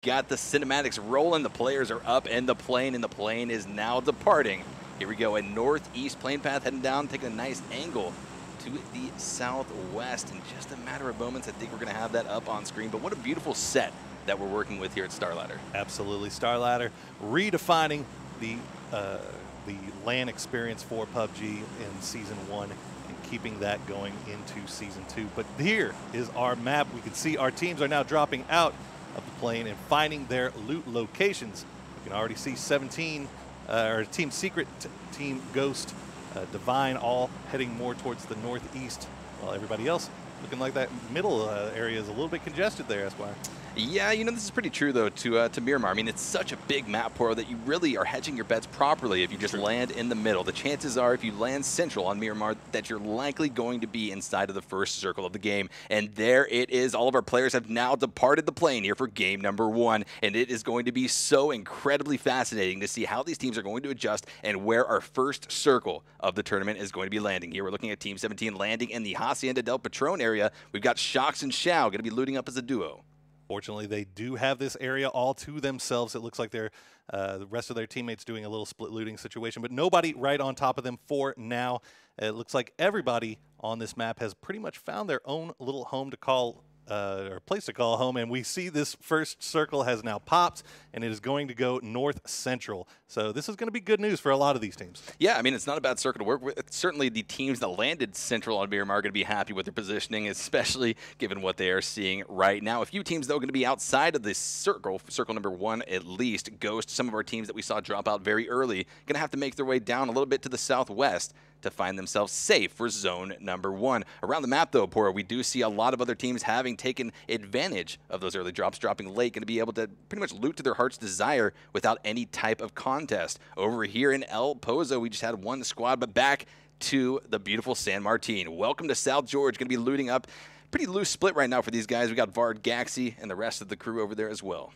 Got the cinematics rolling. The players are up in the plane, and the plane is now departing. Here we go, a northeast plane path heading down, taking a nice angle to the southwest. In just a matter of moments, I think we're going to have that up on screen. But what a beautiful set that we're working with here at StarLadder. Absolutely, StarLadder redefining the LAN experience for PUBG in Season 1 and keeping that going into Season 2. But here is our map. We can see our teams are now dropping out of the plane and finding their loot locations. You can already see 17, or Team Secret, Team Ghost, Divine, all heading more towards the northeast, while everybody else looking like that middle area is a little bit congested there, Esquire. Yeah, you know, this is pretty true, though, to Miramar. I mean, it's such a big map, Poro, that you really are hedging your bets properly if you just land in the middle. The chances are, if you land central on Miramar, that you're likely going to be inside of the first circle of the game. And there it is. All of our players have now departed the plane here for game number 1. And it is going to be so incredibly fascinating to see how these teams are going to adjust and where our first circle of the tournament is going to be landing. Here we're looking at Team 17 landing in the Hacienda del Patron area. We've got Shox and Xiao going to be looting up as a duo. Fortunately, they do have this area all to themselves. It looks like they're the rest of their teammates doing a little split looting situation, but nobody right on top of them for now. It looks like everybody on this map has pretty much found their own little home to call or place to call home, and we see this first circle has now popped, and it is going to go north central. So this is going to be good news for a lot of these teams. Yeah, I mean, it's not a bad circle to work with. Certainly the teams that landed central on Miramar are going to be happy with their positioning, especially given what they are seeing right now. A few teams, though, going to be outside of this circle number 1 at least. Ghost, some of our teams that we saw drop out very early, going to have to make their way down a little bit to the southwest to find themselves safe for zone number 1. Around the map, though, Pora, we do see a lot of other teams having taken advantage of those early drops, dropping late, going to be able to pretty much loot to their heart's desire without any type of contest. Over here in El Pozo, we just had one squad, but back to the beautiful San Martin. Welcome to South George, going to be looting up. Pretty loose split right now for these guys. We got Vard, Gaxi, and the rest of the crew over there as well.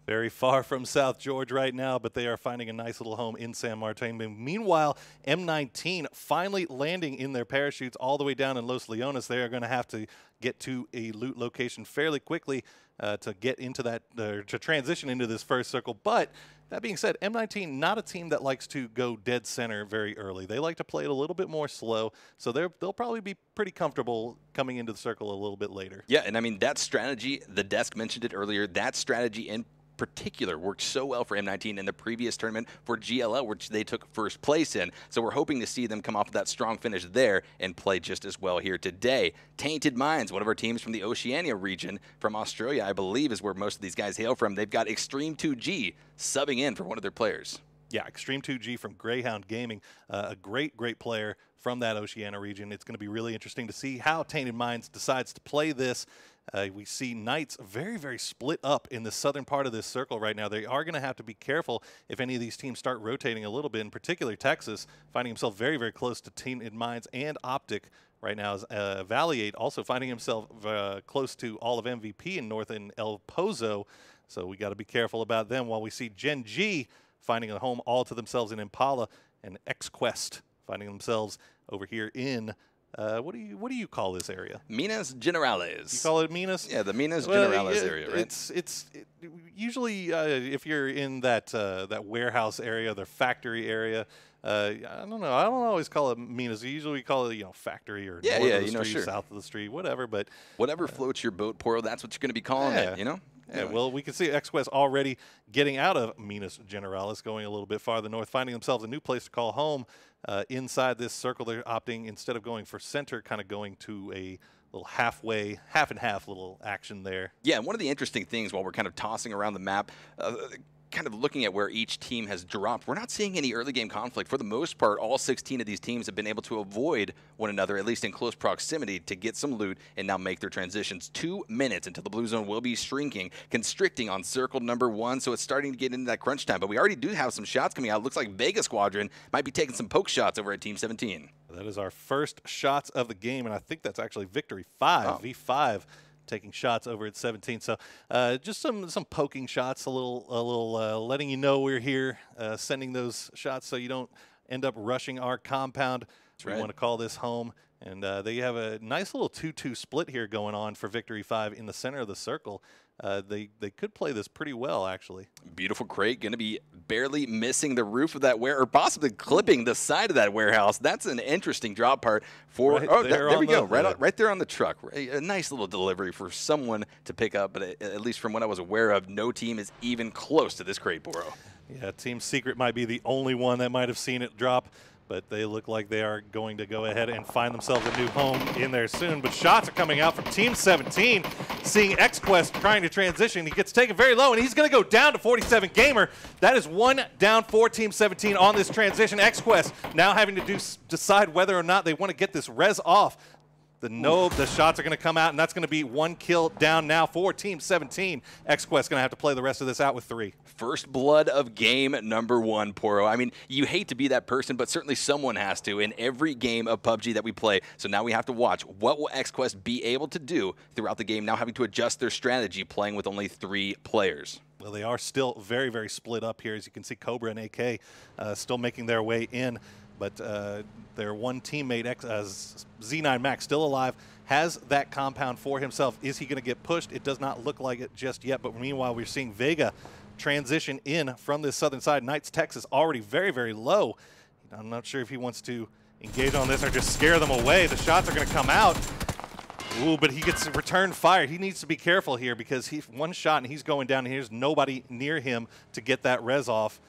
Very far from South George right now, but they are finding a nice little home in San Martin. Meanwhile, M19 finally landing in their parachutes all the way down in Los Leones. They are going to have to get to a loot location fairly quickly to get into that, to transition into this first circle. But that being said, M19, not a team that likes to go dead center very early. They like to play it a little bit more slow, so they'll probably be pretty comfortable coming into the circle a little bit later. Yeah, and I mean, that strategy, the desk mentioned it earlier, that strategy in particular worked so well for M19 in the previous tournament for GLL, which they took first place in. So we're hoping to see them come off of that strong finish there and play just as well here today. Tainted Minds, one of our teams from the Oceania region from Australia, I believe is where most of these guys hail from. They've got Extreme 2G subbing in for one of their players. Yeah, Extreme 2G from Greyhound Gaming, a great player from that Oceania region. It's going to be really interesting to see how Tainted Minds decides to play this. We see Knights very split up in the southern part of this circle right now. They are going to have to be careful if any of these teams start rotating a little bit, in particular Texas, finding himself very close to Tainted Minds and Optic right now. Is Valiate also finding himself close to all of MVP in north in El Pozo. So we got to be careful about them, while we see Gen G finding a home all to themselves in Impala, and X-Quest finding themselves over here in what do you call this area? Minas Generales. You call it Minas? Yeah, the Minas Generales area, right? It's usually if you're in that that warehouse area, the factory area. I don't know. I don't always call it Minas. Usually we call it, factory or north of the street, south of the street, whatever. But whatever floats your boat, Poro, that's what you're going to be calling it, you know? Yeah, well, we can see X-Quest already getting out of Minas Generalis, going a little bit farther north, finding themselves a new place to call home inside this circle. They're opting, instead of going for center, kind of going to a little half and half little action there. Yeah, and one of the interesting things while we're kind of tossing around the map, kind of looking at where each team has dropped, we're not seeing any early game conflict. For the most part, all 16 of these teams have been able to avoid one another, at least in close proximity, to get some loot and now make their transitions. 2 minutes until the blue zone will be shrinking, constricting on circle number 1, so it's starting to get into that crunch time. But we already do have some shots coming out. It looks like Vega Squadron might be taking some poke shots over at Team 17. That is our first shots of the game, and I think that's actually Victory 5, V5. Taking shots over at 17. So just some poking shots, a little letting you know we're here, sending those shots so you don't end up rushing our compound. We want to call this home. And they have a nice little 2-2 split here going on for Victory 5 in the center of the circle. they could play this pretty well, actually. Beautiful crate, going to be barely missing the roof of that or possibly clipping the side of that warehouse. That's an interesting drop part for. Right there we go, right there on the truck. A nice little delivery for someone to pick up. But at least from what I was aware of, no team is even close to this crate, Boro. Yeah, Team Secret might be the only one that might have seen it drop, but they look like they are going to go ahead and find themselves a new home in there soon. But shots are coming out from Team 17, seeing XQuest trying to transition. He gets taken very low, and he's going to go down to 47 Gamer. That is one down for Team 17 on this transition. XQuest now having to decide whether or not they want to get this res off. The shots are going to come out, and that's going to be one kill down now for Team 17. XQuest going to have to play the rest of this out with 3. First blood of game number 1, Poro. I mean, you hate to be that person, but certainly someone has to in every game of PUBG that we play. So now we have to watch what will XQuest be able to do throughout the game, now having to adjust their strategy, playing with only 3 players. Well, they are still very, very split up here. As you can see, Cobra and AK still making their way in. But their one teammate, Z9 Max, still alive, has that compound for himself. Is he going to get pushed? It does not look like it just yet. But meanwhile, we're seeing Vega transition in from this southern side. Knights Texas already very, very low. I'm not sure if he wants to engage on this or just scare them away. The shots are going to come out. Ooh, but he gets return fire. He needs to be careful here because one shot and he's going down, and there's nobody near him to get that res off.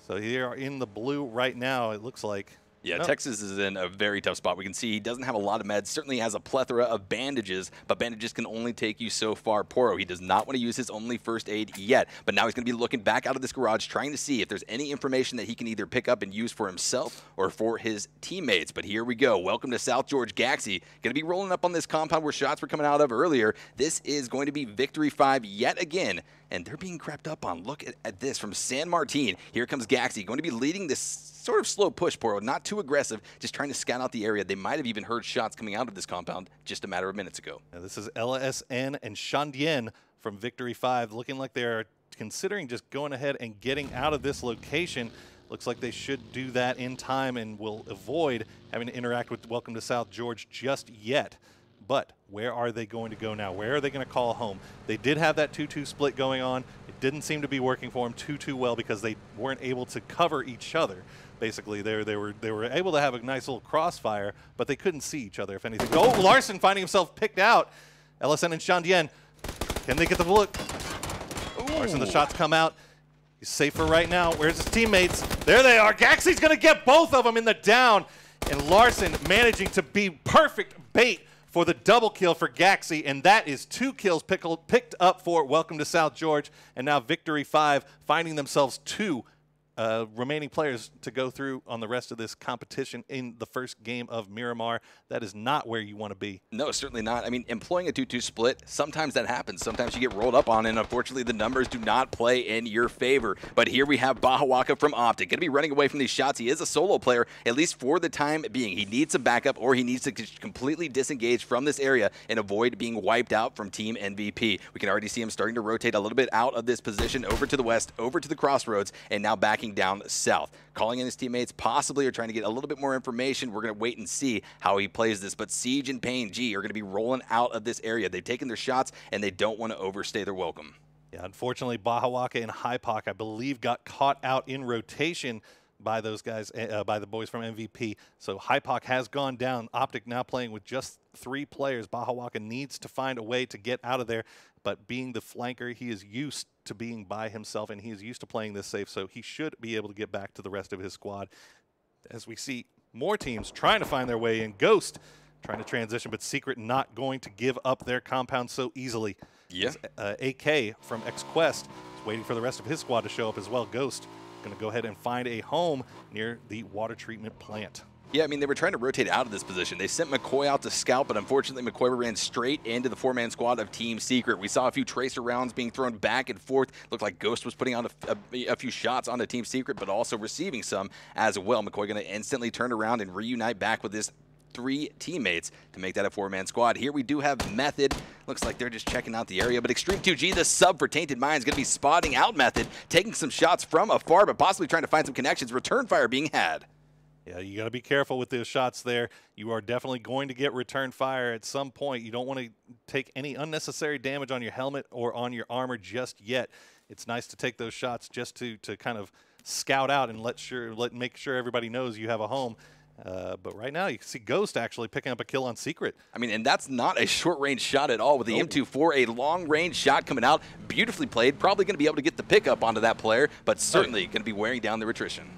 So they are in the blue right now, it looks like. Yeah, Texas is in a very tough spot. We can see he doesn't have a lot of meds, certainly has a plethora of bandages, but bandages can only take you so far. Poro, he does not want to use his only first aid yet, but now he's going to be looking back out of this garage, trying to see if there's any information that he can either pick up and use for himself or for his teammates. But here we go. Welcome to South George. Gaxi going to be rolling up on this compound where shots were coming out of earlier. This is going to be Victory 5 yet again, and they're being crept up on. Look at this from San Martin. Here comes Gaxi, going to be leading this sort of slow push, Poro, not too aggressive, just trying to scout out the area. They might have even heard shots coming out of this compound just a matter of minutes ago. Now this is LSN and Shandien from Victory 5, looking like they're considering just going ahead and getting out of this location. Looks like they should do that in time and will avoid having to interact with Welcome to South George just yet. But where are they going to go now? Where are they going to call home? They did have that 2-2 split going on. It didn't seem to be working for them too well because they weren't able to cover each other. Basically, they were able to have a nice little crossfire, but they couldn't see each other, if anything. Oh, Larson finding himself picked out. LSN and Shandien, can they get the bullet? Ooh. Larson, the shots come out. He's safer right now. Where's his teammates? There they are. Gaxi's going to get both of them in the down. And Larson managing to be perfect bait for the double kill for Gaxi, and that is 2 kills picked up for Welcome to South George, and now Victory 5 finding themselves 2 remaining players to go through on the rest of this competition in the first game of Miramar. That is not where you want to be. No, certainly not. I mean, employing a 2-2 split, sometimes that happens. Sometimes you get rolled up on, and unfortunately the numbers do not play in your favor. But here we have Bahawaka from Optic. Going to be running away from these shots. He is a solo player, at least for the time being. He needs some backup, or he needs to completely disengage from this area and avoid being wiped out from Team MVP. We can already see him starting to rotate a little bit out of this position, over to the west, over to the crossroads, and now backing down south. Calling in his teammates, possibly, or trying to get a little bit more information. We're going to wait and see how he plays this. But Siege and Payne G are going to be rolling out of this area. They've taken their shots, and they don't want to overstay their welcome. Yeah, unfortunately, Bahawaka and Hypoc, I believe, got caught out in rotation by those guys, by the boys from MVP. So Hypoc has gone down. Optic now playing with just 3 players. Bahawaka needs to find a way to get out of there. But being the flanker, he is used to being by himself, and he is used to playing this safe, so he should be able to get back to the rest of his squad. As we see more teams trying to find their way in. Ghost trying to transition, but Secret not going to give up their compound so easily. Yeah. AK from XQuest is waiting for the rest of his squad to show up as well. Ghost going to go ahead and find a home near the water treatment plant. Yeah, I mean, they were trying to rotate out of this position. They sent McCoy out to scout, but unfortunately, McCoy ran straight into the 4-man squad of Team Secret. We saw a few tracer rounds being thrown back and forth. Looked like Ghost was putting out a few shots onto Team Secret, but also receiving some as well. McCoy going to instantly turn around and reunite back with his 3 teammates to make that a 4-man squad. Here we do have Method. Looks like they're just checking out the area, but Extreme 2G, the sub for Tainted Minds, going to be spotting out Method, taking some shots from afar, but possibly trying to find some connections. Return fire being had. Yeah, you got to be careful with those shots there. You are definitely going to get return fire at some point. You don't want to take any unnecessary damage on your helmet or on your armor just yet. It's nice to take those shots just to kind of scout out and make sure everybody knows you have a home. But right now, you can see Ghost actually picking up a kill on Secret. I mean, and that's not a short-range shot at all with the M24, a long-range shot coming out, beautifully played, probably going to be able to get the pickup onto that player, but certainly going to be wearing down their attrition.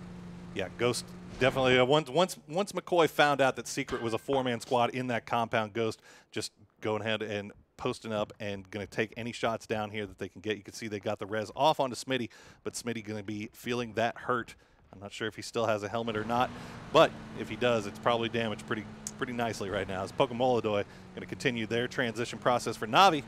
Yeah, Ghost definitely. Once McCoy found out that Secret was a 4-man squad in that compound, Ghost just going ahead and posting up and going to take any shots down here that they can get. You can see they got the res off onto Smitty, but Smitty going to be feeling that hurt. I'm not sure if he still has a helmet or not, but if he does, it's probably damaged pretty nicely right now. As Pokemolodoy going to continue their transition process for Navi,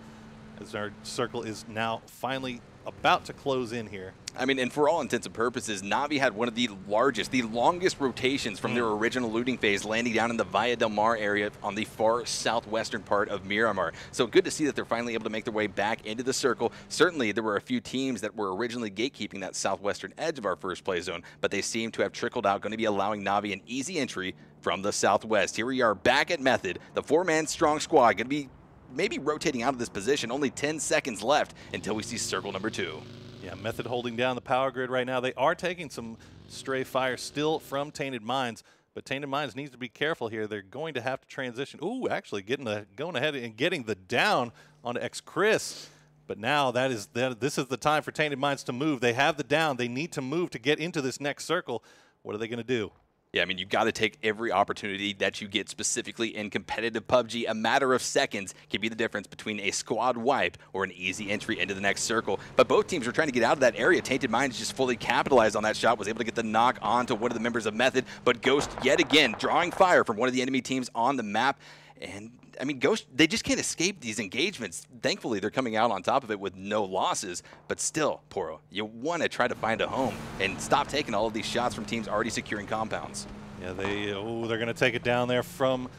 as our circle is now finally about to close in here. I mean, and for all intents and purposes, Navi had one of the largest, the longest rotations from their original looting phase, landing down in the Valle del Mar area on the far southwestern part of Miramar. So good to see that they're finally able to make their way back into the circle. Certainly, there were a few teams that were originally gatekeeping that southwestern edge of our first play zone, but they seem to have trickled out, going to be allowing Navi an easy entry from the southwest. Here we are back at Method, the 4-man strong squad, going to be maybe rotating out of this position. Only 10 seconds left until we see circle number 2. Yeah, Method holding down the power grid right now. They are taking some stray fire still from Tainted Minds, but Tainted Minds needs to be careful here. They're going to have to transition. Ooh, actually going ahead and getting the down onto X-Chris. But now this is the time for Tainted Minds to move. They have the down. They need to move to get into this next circle. What are they going to do? Yeah, I mean, you've got to take every opportunity that you get, specifically in competitive PUBG. A matter of seconds can be the difference between a squad wipe or an easy entry into the next circle. But both teams are trying to get out of that area. Tainted Minds just fully capitalized on that shot, was able to get the knock onto one of the members of Method. But Ghost, yet again, drawing fire from one of the enemy teams on the map. And, I mean, Ghost, they just can't escape these engagements. Thankfully, they're coming out on top of it with no losses. But still, Poro, you want to try to find a home and stop taking all of these shots from teams already securing compounds. Yeah, they're going to take it down there from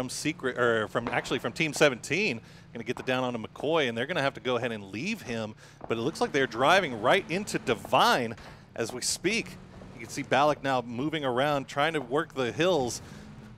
Secret, or from Team 17. Going to get the down onto McCoy, and they're going to have to go ahead and leave him. But it looks like they're driving right into Divine as we speak. You can see Balak now moving around, trying to work the hills.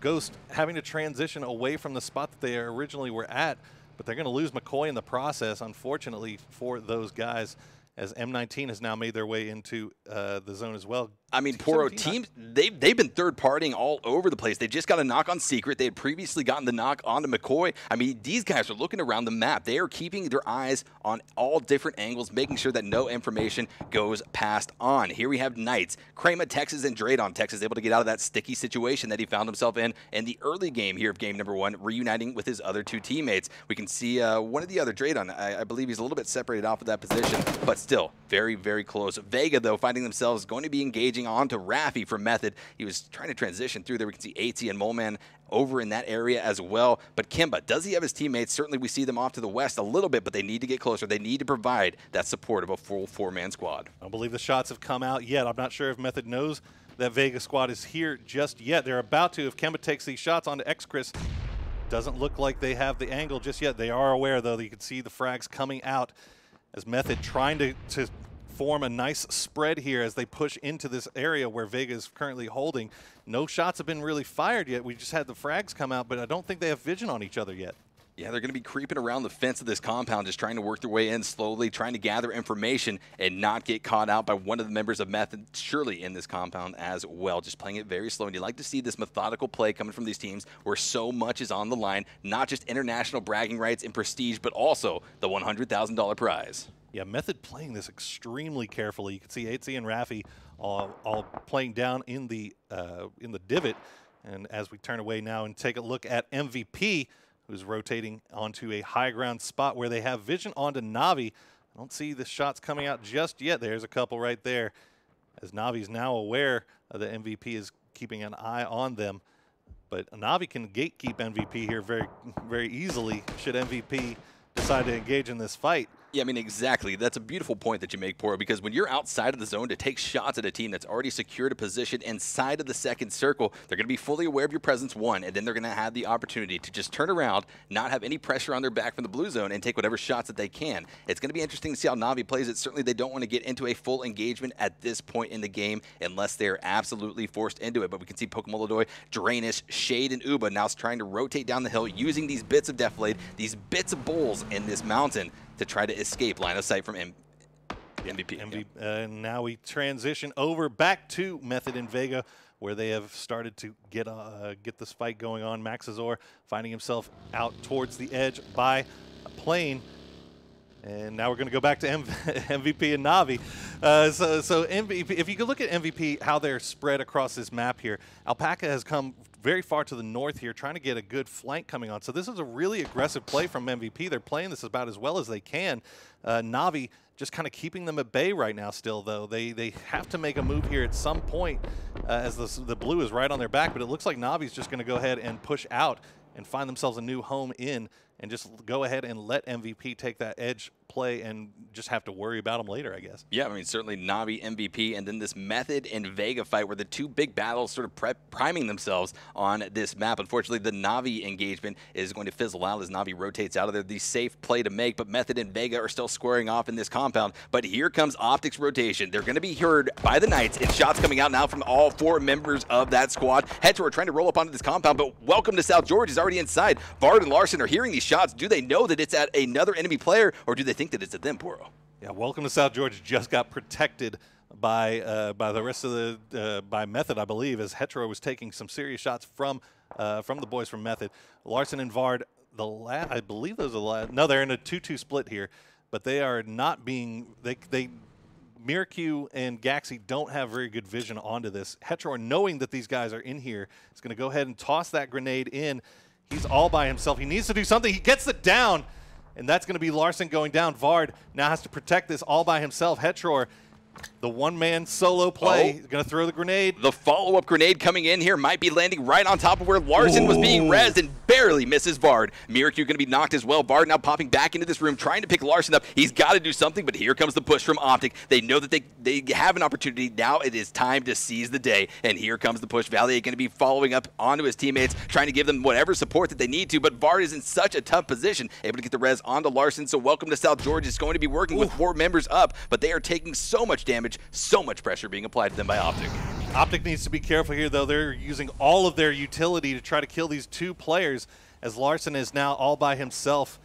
Ghost having to transition away from the spot that they originally were at, but they're going to lose McCoy in the process, unfortunately, for those guys, as M19 has now made their way into the zone as well. I mean, Poro, teams, they've been third-partying all over the place. They just got a knock on Secret. They had previously gotten the knock onto McCoy. I mean, these guys are looking around the map. They are keeping their eyes on all different angles, making sure that no information goes passed on. Here we have Knights, Crema, Texas, and Draydon. Texas able to get out of that sticky situation that he found himself in the early game here of game number 1, reuniting with his other 2 teammates. We can see one of the other, Draydon, I believe he's a little bit separated off of that position, but still very, very close. Vega, though, finding themselves going to be engaging onto Raffi from Method. He was trying to transition through there. We can see AT and Moleman over in that area as well. But Kimba, does he have his teammates? Certainly we see them off to the west a little bit, but they need to get closer. They need to provide that support of a full 4-man squad. I don't believe the shots have come out yet. I'm not sure if Method knows that Vega squad is here just yet. They're about to if Kimba takes these shots onto X-Chris. Doesn't look like they have the angle just yet. They are aware, though, that you can see the frags coming out as Method trying to form a nice spread here as they push into this area where Vega is currently holding. No shots have been really fired yet. We just had the frags come out, but I don't think they have vision on each other yet. Yeah, they're going to be creeping around the fence of this compound, just trying to work their way in slowly, trying to gather information and not get caught out by one of the members of Method, surely in this compound as well. Just playing it very slow. And you like to see this methodical play coming from these teams where so much is on the line, not just international bragging rights and prestige, but also the $100,000 prize. Yeah, Method playing this extremely carefully. You can see AT and Raffi all playing down in the divot. And as we turn away now and take a look at MVP, who's rotating onto a high ground spot where they have vision onto Navi. I don't see the shots coming out just yet. There's a couple right there, as Navi's now aware that MVP is keeping an eye on them. But Navi can gatekeep MVP here very, very easily should MVP decide to engage in this fight. Yeah, I mean, exactly. That's a beautiful point that you make, Poro, because when you're outside of the zone to take shots at a team that's already secured a position inside of the second circle, they're going to be fully aware of your presence, one, and then they're going to have the opportunity to just turn around, not have any pressure on their back from the blue zone, and take whatever shots that they can. It's going to be interesting to see how Na'Vi plays it. Certainly, they don't want to get into a full engagement at this point in the game unless they're absolutely forced into it. But we can see Pokemon Drainus, Shade, and Uba now trying to rotate down the hill using these bits of Deflade, these bits of bowls in this mountain to try to escape line of sight from MVP. Now we transition over back to Method and Vega, where they have started to get this fight going on. Maxazor finding himself out towards the edge by a plane. And now we're going to go back to MVP and Na'Vi. So MVP, if you could look at MVP, how they're spread across this map here, Alpaca has come very far to the north here, trying to get a good flank coming on. So this is a really aggressive play from MVP. They're playing this about as well as they can. Na'Vi just kind of keeping them at bay right now still, though. They have to make a move here at some point as the blue is right on their back, but it looks like Na'Vi's just going to go ahead and push out and find themselves a new home in and just go ahead and let MVP take that edge play and just have to worry about them later, I guess. Yeah, I mean, certainly Na'Vi, MVP, and then this Method and Vega fight where the two big battles sort of priming themselves on this map. Unfortunately, the Na'Vi engagement is going to fizzle out as Na'Vi rotates out of there. The safe play to make, but Method and Vega are still squaring off in this compound. But here comes Optic's rotation. They're going to be heard by the Knights. It's shots coming out now from all four members of that squad. Hetero are trying to roll up onto this compound, but Welcome to South George is already inside. Bard and Larson are hearing these shots. Do they know that it's at another enemy player, or do they think that it's at them, Poro? Yeah, Welcome to South George just got protected by the rest of the by Method, I believe, as Hetero was taking some serious shots from the boys from Method. Larson and Vard, I believe those are the no, they're in a 2-2 split here, but they are not being Miracu and Gaxi don't have very good vision onto this. Hetero, knowing that these guys are in here, is going to go ahead and toss that grenade in. He's all by himself. He needs to do something. He gets it down, and that's going to be Larson going down. Vard now has to protect this all by himself. Hetero, the one-man solo play, is going to throw the grenade. The follow-up grenade coming in here might be landing right on top of where Larson was being rezzed and barely misses Vard. Miracu going to be knocked as well. Vard now popping back into this room, trying to pick Larson up. He's got to do something, but here comes the push from Optic. They know that they have an opportunity. Now it is time to seize the day, and here comes the push. Valiant going to be following up onto his teammates, trying to give them whatever support that they need to, but Vard is in such a tough position, able to get the res onto Larson, so Welcome to South George is going to be working with 4 members up, but they are taking so much damage, so much pressure being applied to them by Optic. Optic needs to be careful here, though. They're using all of their utility to try to kill these 2 players, as Larson is now all by himself.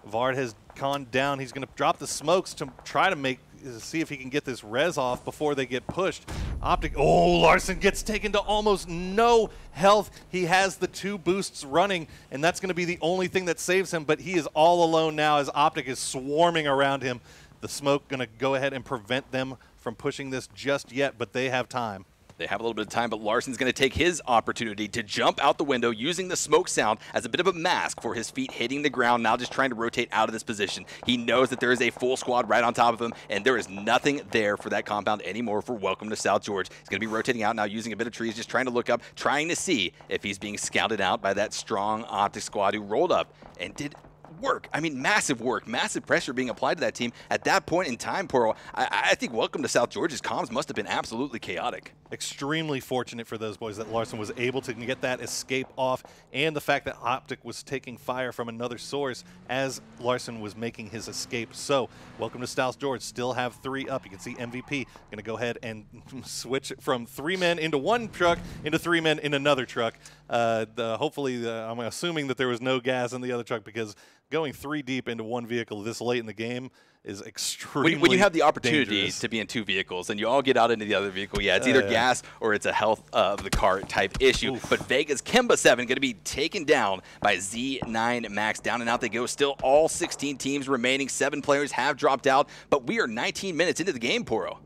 Vard has gone down. He's going to drop the smokes to try to see if he can get this res off before they get pushed. Optic, Larson gets taken to almost no health. He has the 2 boosts running, and that's going to be the only thing that saves him, but he is all alone now as Optic is swarming around him. The smoke going to go ahead and prevent them from pushing this just yet, but they have time. They have a little bit of time, but Larson's going to take his opportunity to jump out the window using the smoke sound as a bit of a mask for his feet hitting the ground, now just trying to rotate out of this position. He knows that there is a full squad right on top of him, and there is nothing there for that compound anymore for Welcome to South George. He's going to be rotating out now using a bit of trees, just trying to look up, trying to see if he's being scouted out by that strong Optic squad who rolled up and did work. I mean, massive work, massive pressure being applied to that team. At that point in time, Poro, I think Welcome to South George's comms must have been absolutely chaotic. Extremely fortunate for those boys that Larson was able to get that escape off, and the fact that Optic was taking fire from another source as Larson was making his escape. So, Welcome to South George still have 3 up. You can see MVP going to go ahead and switch from 3 men into 1 truck into 3 men in another truck. Hopefully, I'm assuming that there was no gas in the other truck, because going 3 deep into 1 vehicle this late in the game is extremely when you have the opportunity dangerous. To be in 2 vehicles and you all get out into the other vehicle, yeah, it's either gas or it's a health of the car type issue. Oof. But Vega's Kemba 7 going to be taken down by Z9 Max. Down and out they go. Still all 16 teams remaining. 7 players have dropped out, but we are 19 minutes into the game, Poro.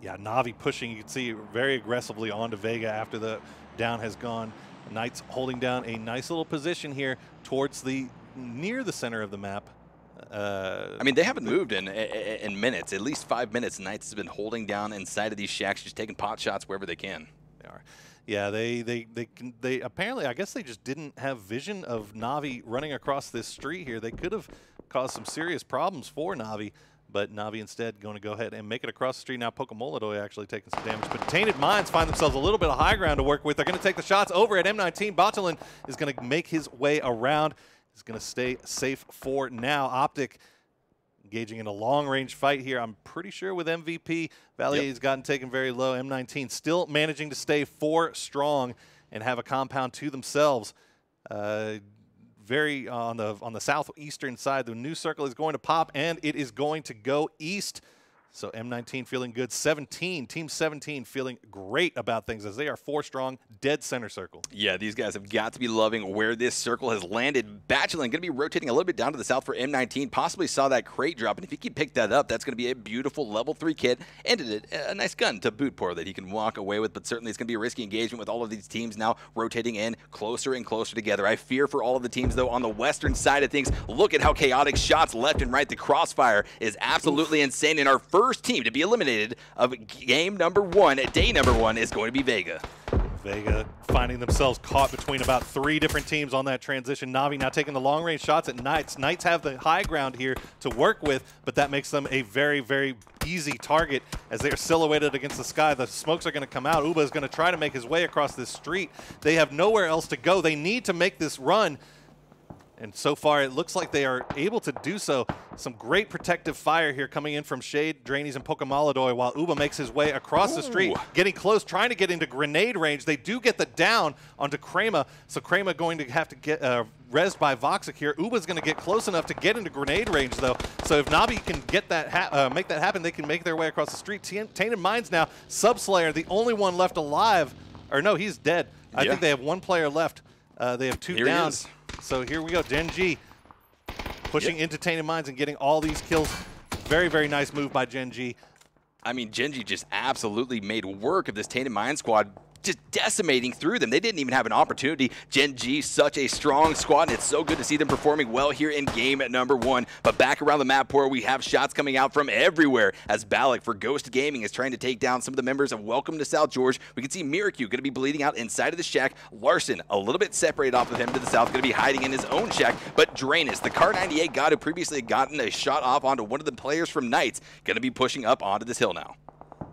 Yeah, Na'Vi pushing, you can see, very aggressively onto Vega after the down has gone. Knights holding down a nice little position here towards near the center of the map. I mean, they haven't moved in minutes, at least 5 minutes. Knights has been holding down inside of these shacks, just taking pot shots wherever they can. They are. Yeah, they apparently, I guess they just didn't have vision of Na'Vi running across this street here. They could have cause some serious problems for Na'Vi. But Na'Vi instead going to go ahead and make it across the street. Now Pokemolodoy actually taking some damage. But Tainted Minds find themselves a little bit of high ground to work with. They're going to take the shots over at M19. Botulin is going to make his way around. He's going to stay safe for now. Optic engaging in a long-range fight here. I'm pretty sure with MVP, Valier's gotten taken very low. M19 still managing to stay 4 strong and have a compound to themselves. Very on the southeastern side, the new circle is going to pop, and it is going to go east. So M19 feeling good. Team 17 feeling great about things as they are 4 strong, dead center circle. Yeah, these guys have got to be loving where this circle has landed. Bachelin going to be rotating a little bit down to the south for M19. Possibly saw that crate drop, and if he can pick that up, that's going to be a beautiful level 3 kit and a nice gun to boot for that he can walk away with. But certainly it's going to be a risky engagement with all of these teams now rotating in closer and closer together. I fear for all of the teams, though, on the western side of things. Look at how chaotic shots left and right. The crossfire is absolutely insane, and our first team to be eliminated of game number 1, day number 1, is going to be Vega. Vega finding themselves caught between about 3 different teams on that transition. Na'Vi now taking the long-range shots at Knights. Knights have the high ground here to work with, but that makes them a very, very easy target as they are silhouetted against the sky. The smokes are going to come out. Uba is going to try to make his way across this street. They have nowhere else to go. They need to make this run. And so far, it looks like they are able to do so. Some great protective fire here coming in from Shade, Drainies, and Pokemolodoy while Uba makes his way across the street, getting close, trying to get into grenade range. They do get the down onto Krema, so Krema going to have to get rezzed by Voxic here. Uba's going to get close enough to get into grenade range, though. So if Na'Vi can get that make that happen, they can make their way across the street. Tainted Minds now, Subslayer, the only one left alive. Or no, he's dead. I think they have 1 player left. They have 2 down. So here we go, Gen.G pushing into Tainted Minds and getting all these kills. Very, very nice move by Gen.G. I mean, Gen.G just absolutely made work of this Tainted Mind squad, just decimating through them. They didn't even have an opportunity. Gen.G, such a strong squad, and it's so good to see them performing well here in game number 1. But back around the map, where we have shots coming out from everywhere as Balak for Ghost Gaming is trying to take down some of the members of Welcome to South George. We can see Miracu going to be bleeding out inside of the shack. Larson, a little bit separated off of him to the south, going to be hiding in his own shack. But Drainus, the Car 98 god who previously had gotten a shot off onto one of the players from Knights, going to be pushing up onto this hill now.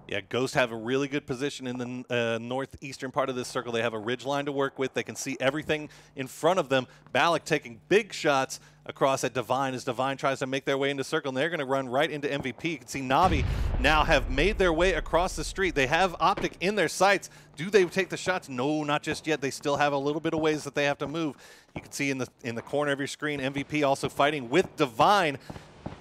Yeah, Ghost have a really good position in the northeastern part of this circle. They have a ridge line to work with. They can see everything in front of them. Balak taking big shots across at Divine as Divine tries to make their way into circle, and they're going to run right into MVP. You can see Na'Vi now have made their way across the street. They have Optic in their sights. Do they take the shots? No, not just yet. They still have a little bit of ways that they have to move. You can see in the corner of your screen, MVP also fighting with Divine.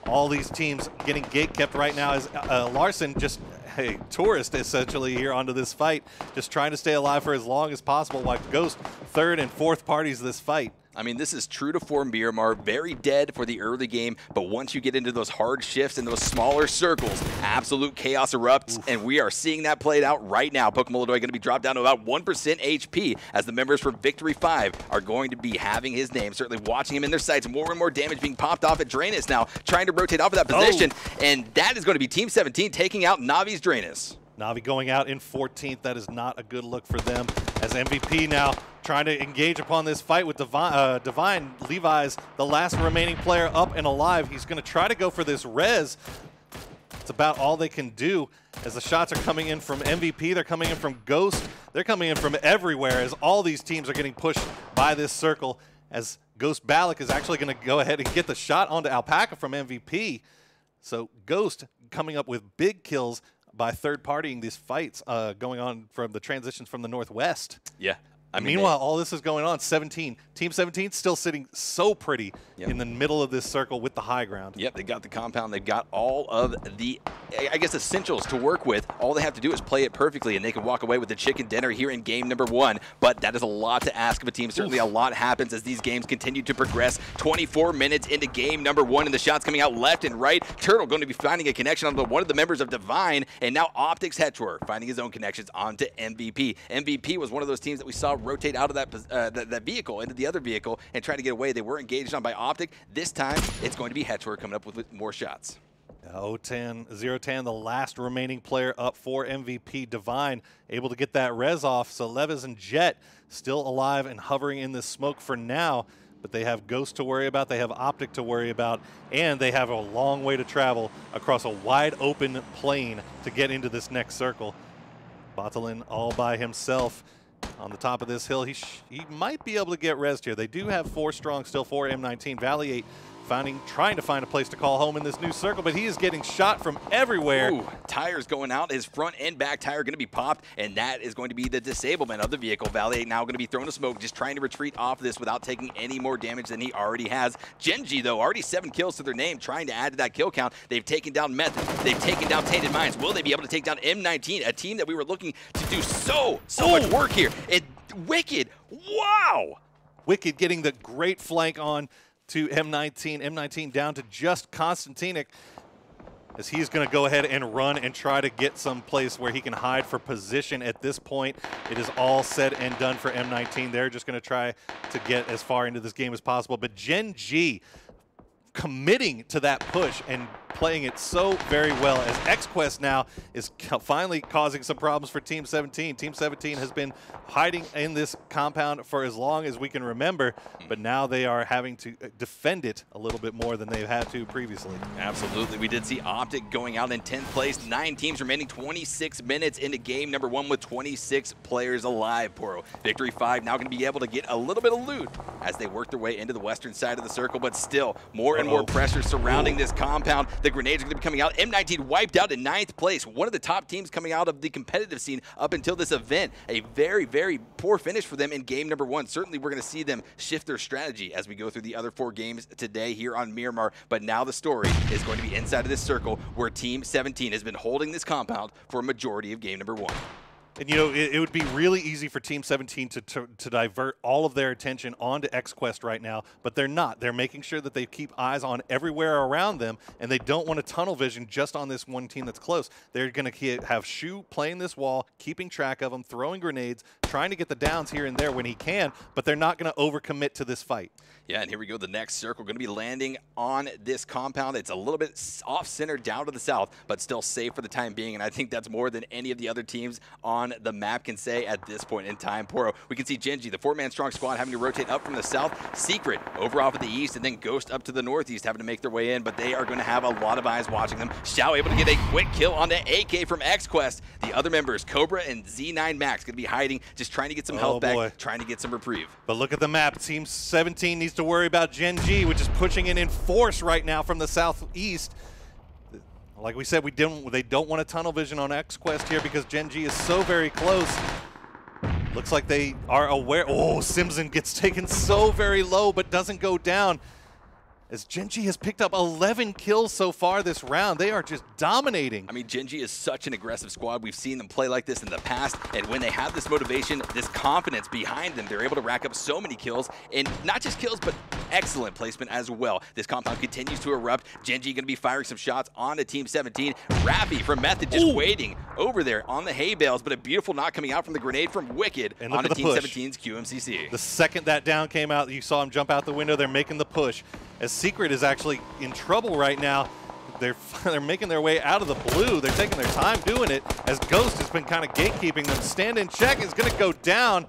All these teams getting gate kept right now as Larson just a tourist essentially here onto this fight, just trying to stay alive for as long as possible while Ghost 3rd and 4th parties this fight. I mean, this is true to form Miramar, very dead for the early game, but once you get into those hard shifts and those smaller circles, absolute chaos erupts, and we are seeing that played out right now. Pokemolodoy going to be dropped down to about 1% HP as the members from Victory 5 are going to be having his name, certainly watching him in their sights. More and more damage being popped off at Drainus now, trying to rotate off of that position, and that is going to be Team 17 taking out Navi's Drainus. Na'Vi going out in 14th. That is not a good look for them as MVP now trying to engage upon this fight with Divine. Levi's the last remaining player up and alive. He's going to try to go for this res. It's about all they can do as the shots are coming in from MVP. They're coming in from Ghost. They're coming in from everywhere as all these teams are getting pushed by this circle as Ghost Balak is actually going to go ahead and get the shot onto Alpaca from MVP. So Ghost coming up with big kills by third-partying these fights going on from the transitions from the Northwest. Yeah. I mean, meanwhile, all this is going on. Team 17 still sitting so pretty in the middle of this circle with the high ground. Yep, they got the compound. They've got all of the, I guess, essentials to work with. All they have to do is play it perfectly, and they can walk away with the chicken dinner here in game number 1. But that is a lot to ask of a team. Certainly a lot happens as these games continue to progress. 24 minutes into game number 1, and the shots coming out left and right. Turtle going to be finding a connection onto one of the members of Divine, and now Optics Hetor finding his own connections onto MVP. MVP was one of those teams that we saw rotate out of that vehicle into the other vehicle and try to get away. They were engaged on by Optic. This time, it's going to be Hetor coming up with more shots. 0-10, the last remaining player up for MVP. Divine able to get that res off. So Levis and Jet still alive and hovering in the smoke for now. but they have Ghost to worry about, they have Optic to worry about, and they have a long way to travel across a wide open plain to get into this next circle. Bottling all by himself on the top of this hill. He might be able to get rezzed here. They do have 4 strong still for M19. Valley 8 trying to find a place to call home in this new circle, but he is getting shot from everywhere. Ooh, tires going out. His front and back tire going to be popped, and that is going to be the disablement of the vehicle. Valley 8 now going to be thrown to smoke, just trying to retreat off this without taking any more damage than he already has. Genji, though, already 7 kills to their name, trying to add to that kill count. They've taken down Method. They've taken down Tainted Minds. Will they be able to take down M19, a team that we were looking to do so much work here? And Wicked, wow! Wicked getting the great flank on to M19. M19 down to just Konstantinik, as he's going to go ahead and run and try to get some place where he can hide for position. At this point, it is all said and done for M19. They're just going to try to get as far into this game as possible. But Gen G committing to that push and playing it so very well, as XQuest now is finally causing some problems for Team 17. Team 17 has been hiding in this compound for as long as we can remember, but now they are having to defend it a little bit more than they've had to previously. Absolutely. We did see Optic going out in 10th place. 9 teams remaining, 26 minutes into game number 1 with 26 players alive, Poro. Victory 5 now going to be able to get a little bit of loot as they work their way into the western side of the circle, but still more and more pressure surrounding this compound. The grenades are going to be coming out. M19 wiped out in 9th place. One of the top teams coming out of the competitive scene up until this event. A very, very poor finish for them in game number 1. Certainly we're going to see them shift their strategy as we go through the other 4 games today here on Miramar. But now the story is going to be inside of this circle where Team 17 has been holding this compound for a majority of game number 1. And, you know, it would be really easy for Team 17 to divert all of their attention onto XQuest right now, but they're not. They're making sure that they keep eyes on everywhere around them, and they don't want to tunnel vision just on this one team that's close. They're going to have Shu playing this wall, keeping track of them, throwing grenades, trying to get the downs here and there when he can, but they're not going to overcommit to this fight. Yeah, and here we go. The next circle going to be landing on this compound. It's a little bit off-center down to the south, but still safe for the time being, and I think that's more than any of the other teams on the map can say at this point in time. Poro, we can see Genji, the 4-man strong squad, having to rotate up from the south. Secret over off of the east, and then Ghost up to the northeast, having to make their way in, but they are going to have a lot of eyes watching them. Xiao able to get a quick kill on the AK from XQuest. The other members, Cobra and Z9 Max, going to be hiding, just trying to get some health back, trying to get some reprieve. But look at the map. Team 17 needs to worry about Gen G, which is pushing in force right now from the southeast. Like we said, they don't want a tunnel vision on XQuest here because Gen G is so very close. Looks like they are aware. Oh, Simson gets taken so very low but doesn't go down, as Gen G has picked up 11 kills so far this round. They are just dominating. I mean, Gen G is such an aggressive squad. We've seen them play like this in the past, and when they have this motivation, this confidence behind them, they're able to rack up so many kills, and not just kills, but excellent placement as well. This compound continues to erupt. Gen G going to be firing some shots onto Team 17. Raffy from Method just waiting over there on the hay bales, but a beautiful knock coming out from the grenade from Wicked onto Team 17's QMCC. The second that down came out, you saw him jump out the window. They're making the push, as Secret is actually in trouble right now. They're making their way out of the blue. They're taking their time doing it, as Ghost has been kind of gatekeeping them. Stand in check is going to go down,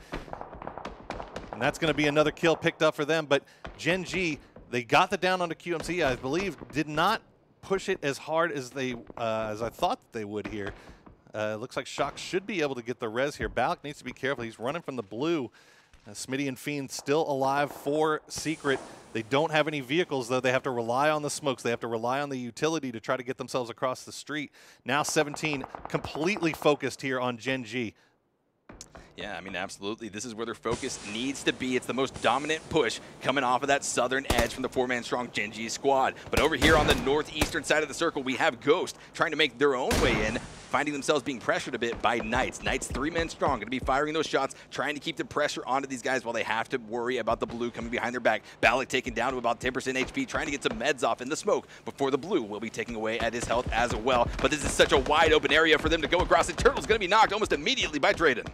and that's going to be another kill picked up for them. But Gen G, they got the down onto QMC, I believe, did not push it as hard as I thought they would here. Looks like Shock should be able to get the res here. Balak needs to be careful. He's running from the blue. Smitty and Fiend still alive for Secret. They don't have any vehicles, though. They have to rely on the smokes. They have to rely on the utility to try to get themselves across the street. Now 17 completely focused here on Gen G. Yeah, I mean, absolutely. This is where their focus needs to be. It's the most dominant push coming off of that southern edge from the 4-man strong Gen G squad. But over here on the northeastern side of the circle, we have Ghost trying to make their own way in, finding themselves being pressured a bit by Knights. Knights 3 men strong, going to be firing those shots, trying to keep the pressure onto these guys while they have to worry about the blue coming behind their back. Balak taken down to about 10% HP, trying to get some meds off in the smoke before the blue will be taking away at his health as well. But this is such a wide open area for them to go across, and Turtle's going to be knocked almost immediately by Drayden.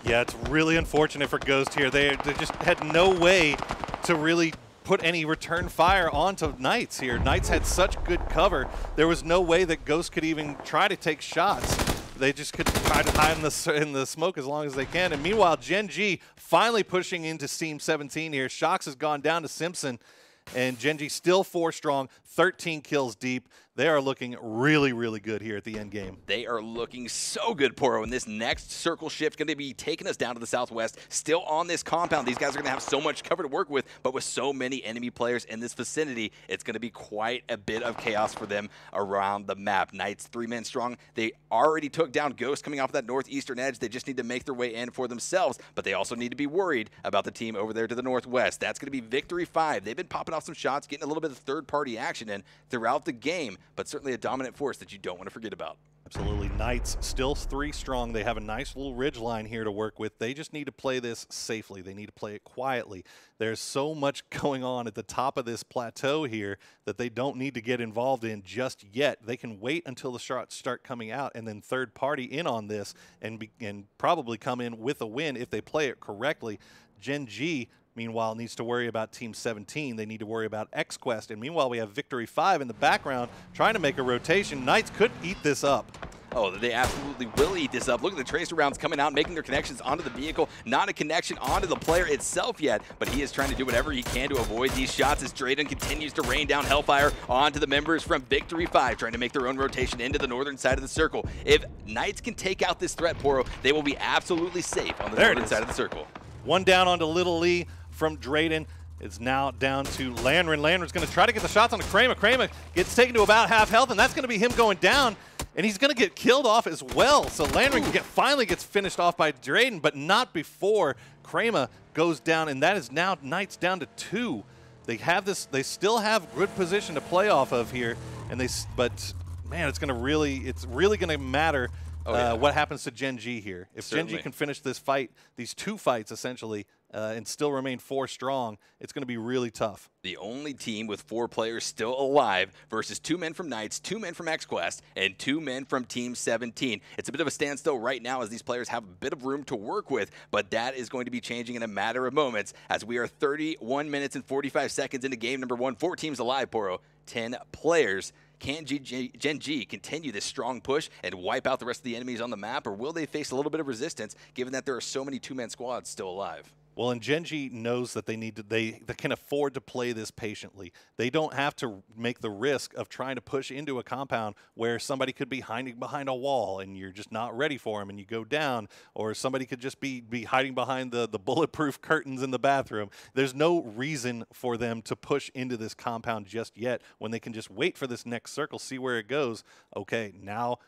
Yeah, it's really unfortunate for Ghost here. They just had no way to really put any return fire onto Knights here. Knights had such good cover. There was no way that Ghost could even try to take shots. They just could try to hide in the smoke as long as they can. And meanwhile, Gen G finally pushing into Team 17 here. Shox has gone down to Simpson, and Gen G still 4 strong, 13 kills deep. They are looking really, really good here at the end game. They are looking so good, Poro. And this next circle shift going to be taking us down to the southwest, still on this compound. These guys are going to have so much cover to work with, but with so many enemy players in this vicinity, it's going to be quite a bit of chaos for them around the map. Knights 3 men strong. They already took down Ghost coming off that northeastern edge. They just need to make their way in for themselves, but they also need to be worried about the team over there to the northwest. That's going to be Victory 5. They've been popping off some shots, getting a little bit of third-party action in throughout the game, but certainly a dominant force that you don't want to forget about. Absolutely. Knights still 3 strong. They have a nice little ridge line here to work with. They just need to play this safely. They need to play it quietly. There's so much going on at the top of this plateau here that they don't need to get involved in just yet. They can wait until the shots start coming out and then third party in on this and probably come in with a win if they play it correctly. Gen G, meanwhile, needs to worry about Team 17. They need to worry about XQuest. And meanwhile, we have Victory 5 in the background trying to make a rotation. Knights could eat this up. Oh, they absolutely will eat this up. Look at the tracer rounds coming out, making their connections onto the vehicle. Not a connection onto the player itself yet, but he is trying to do whatever he can to avoid these shots as Drayden continues to rain down hellfire onto the members from Victory 5, trying to make their own rotation into the northern side of the circle. If Knights can take out this threat, Poro, they will be absolutely safe on the northern side of the circle. One down onto Little Lee from Drayden. It's now down to Landrin. Landrin's going to try to get the shots on Kramer. Kramer gets taken to about half health, and that's going to be him going down. And he's going to get killed off as well. So Landrin finally gets finished off by Drayden, but not before Kramer goes down. And that is now Knights down to 2. They have this. They still have good position to play off of here. But man, it's really going to matter what happens to Gen G here. If Gen G can finish this fight, these 2 fights essentially, and still remain 4 strong, it's going to be really tough. The only team with 4 players still alive versus 2 men from Knights, 2 men from XQuest, and 2 men from Team 17. It's a bit of a standstill right now as these players have a bit of room to work with, but that is going to be changing in a matter of moments as we are 31 minutes and 45 seconds into game number 1. 4 teams alive, Poro, 10 players. Can Gen G continue this strong push and wipe out the rest of the enemies on the map, or will they face a little bit of resistance given that there are so many 2-man squads still alive? Well, and Gen G knows that they can afford to play this patiently. They don't have to make the risk of trying to push into a compound where somebody could be hiding behind a wall and you're just not ready for them and you go down, or somebody could just be hiding behind the bulletproof curtains in the bathroom. There's no reason for them to push into this compound just yet when they can just wait for this next circle, see where it goes. Okay, now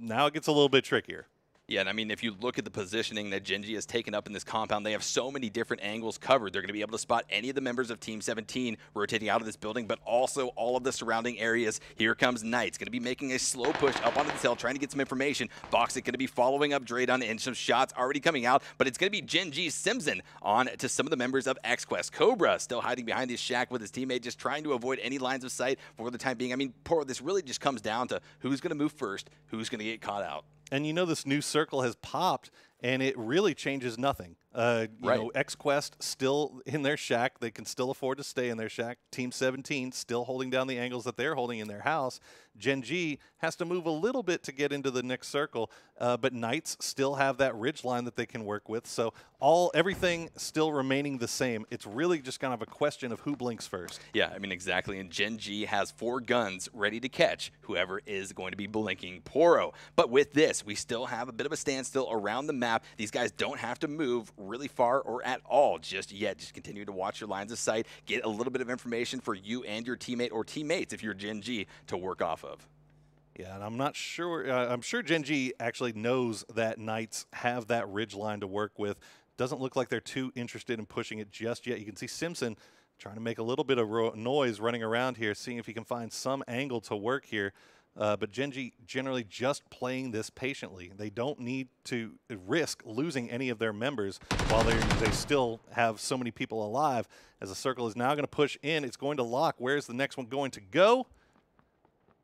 it gets a little bit trickier. Yeah, and I mean, if you look at the positioning that Gen G has taken up in this compound, they have so many different angles covered. They're going to be able to spot any of the members of Team 17 rotating out of this building, but also all of the surrounding areas. Here comes Knights, going to be making a slow push up onto the hill, trying to get some information. Boxic going to be following up Drayden, and some shots already coming out, but it's going to be Gen G's Simpson on to some of the members of XQuest. Cobra still hiding behind his shack with his teammate, just trying to avoid any lines of sight for the time being. I mean, this really just comes down to who's going to move first, who's going to get caught out. And you know this new circle has popped, and it really changes nothing. You know, XQuest still in their shack. They can still afford to stay in their shack. Team 17 still holding down the angles that they're holding in their house. Gen G has to move a little bit to get into the next circle, but Knights still have that ridge line that they can work with. So everything still remaining the same. It's really just kind of a question of who blinks first. Yeah, I mean, exactly. And Gen G has 4 guns ready to catch whoever is going to be blinking Poro. But with this, we still have a bit of a standstill around the map. These guys don't have to move really far or at all just yet. Just continue to watch your lines of sight, get a little bit of information for you and your teammate or teammates if you're Gen G to work off of. Yeah, and I'm not sure. I'm sure Gen G actually knows that Knights have that ridge line to work with. Doesn't look like they're too interested in pushing it just yet. You can see Simpson trying to make a little bit of noise running around here, seeing if he can find some angle to work here. But Gen G generally just playing this patiently. They don't need to risk losing any of their members while they still have so many people alive. As the circle is now going to push in, it's going to lock. Where's the next one going to go?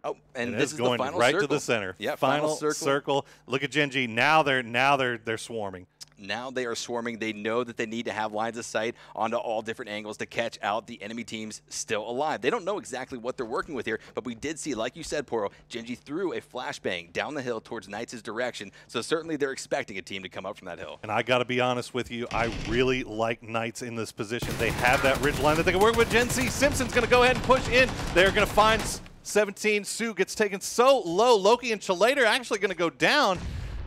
Oh, and this is going the final right circle. to the center. Yeah, final circle. Look at Gen G. Now they're swarming. Now they are swarming. They know that they need to have lines of sight onto all different angles to catch out the enemy teams still alive. They don't know exactly what they're working with here, but we did see, like you said, Poro, Gen G threw a flashbang down the hill towards Knights' direction, so certainly they're expecting a team to come up from that hill. And I got to be honest with you, I really like Knights in this position. They have that ridge line that they can work with. Gen Z, Simpson's going to go ahead and push in. They're going to find 17. Sue gets taken so low. Loki and Chalater are actually going to go down.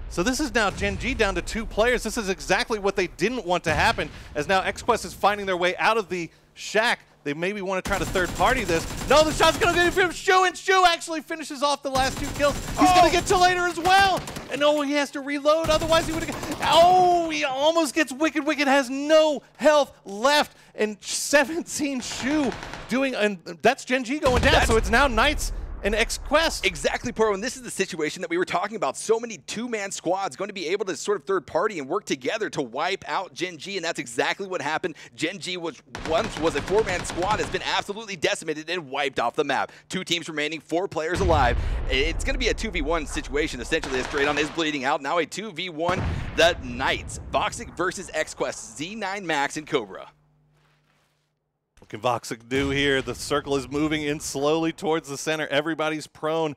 So this is now Gen G down to 2 players. This is exactly what they didn't want to happen, as now XQuest is finding their way out of the shack. They maybe want to try to third-party this. No, the shot's going to get from Shu, and Shu actually finishes off the last 2 kills. He's going to get Chalater as well. And oh, he has to reload, otherwise he would have... Oh, he almost gets Wicked. Wicked has no health left. And 17 Shu doing... And that's Gen G going down, so it's now Knights and XQuest. Exactly, Poro, and this is the situation that we were talking about. So many 2-man squads going to be able to sort of third party and work together to wipe out Gen G, and that's exactly what happened. Gen G, which once was a 4-man squad, has been absolutely decimated and wiped off the map. 2 teams remaining, 4 players alive. It's going to be a 2v1 situation, essentially, as Draydon is bleeding out. Now a 2v1, the Knights. Voxic versus XQuest, Z9 Max and Cobra. What can Voxic do here? The circle is moving in slowly towards the center. Everybody's prone.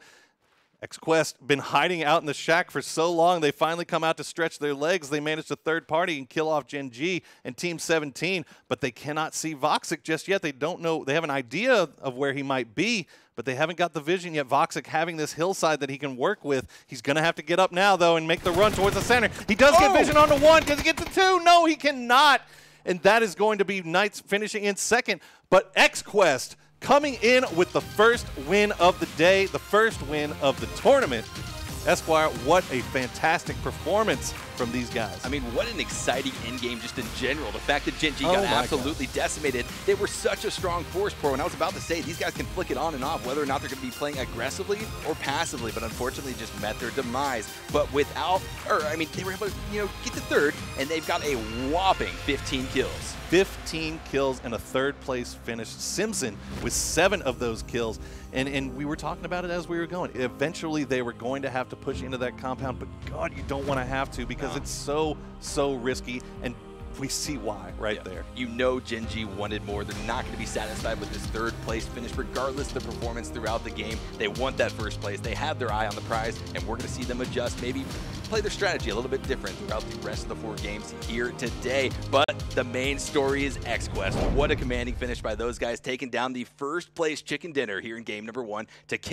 XQuest been hiding out in the shack for so long. They finally come out to stretch their legs. They managed to third party and kill off Gen G and Team 17, but they cannot see Voxic just yet. They don't know. They have an idea of where he might be, but they haven't got the vision yet. Voxic having this hillside that he can work with. He's going to have to get up now, though, and make the run towards the center. He does get vision onto 1. Does he get to 2? No, he cannot. And that is going to be Knights finishing in second. But XQuest coming in with the first win of the day, the first win of the tournament. Esquire, what a fantastic performance from these guys. I mean, what an exciting in-game just in general. The fact that Gen G got absolutely decimated. They were such a strong force, Pro, and I was about to say, these guys can flick it on and off, whether or not they're going to be playing aggressively or passively, but unfortunately just met their demise. But without, I mean, they were able to, get to third, and they've got a whopping 15 kills. 15 kills and a third-place finish. Simpson with 7 of those kills. And we were talking about it as we were going. Eventually, they were going to have to push into that compound, but God, you don't want to have to because it's so risky, and we see why there. Gen G wanted more. They're not going to be satisfied with this third-place finish, regardless of the performance throughout the game. They want that first place. They have their eye on the prize, and we're going to see them adjust, maybe play their strategy a little bit different throughout the rest of the 4 games here today. But the main story is XQuest. What a commanding finish by those guys, taking down the first-place chicken dinner here in game number 1 to kick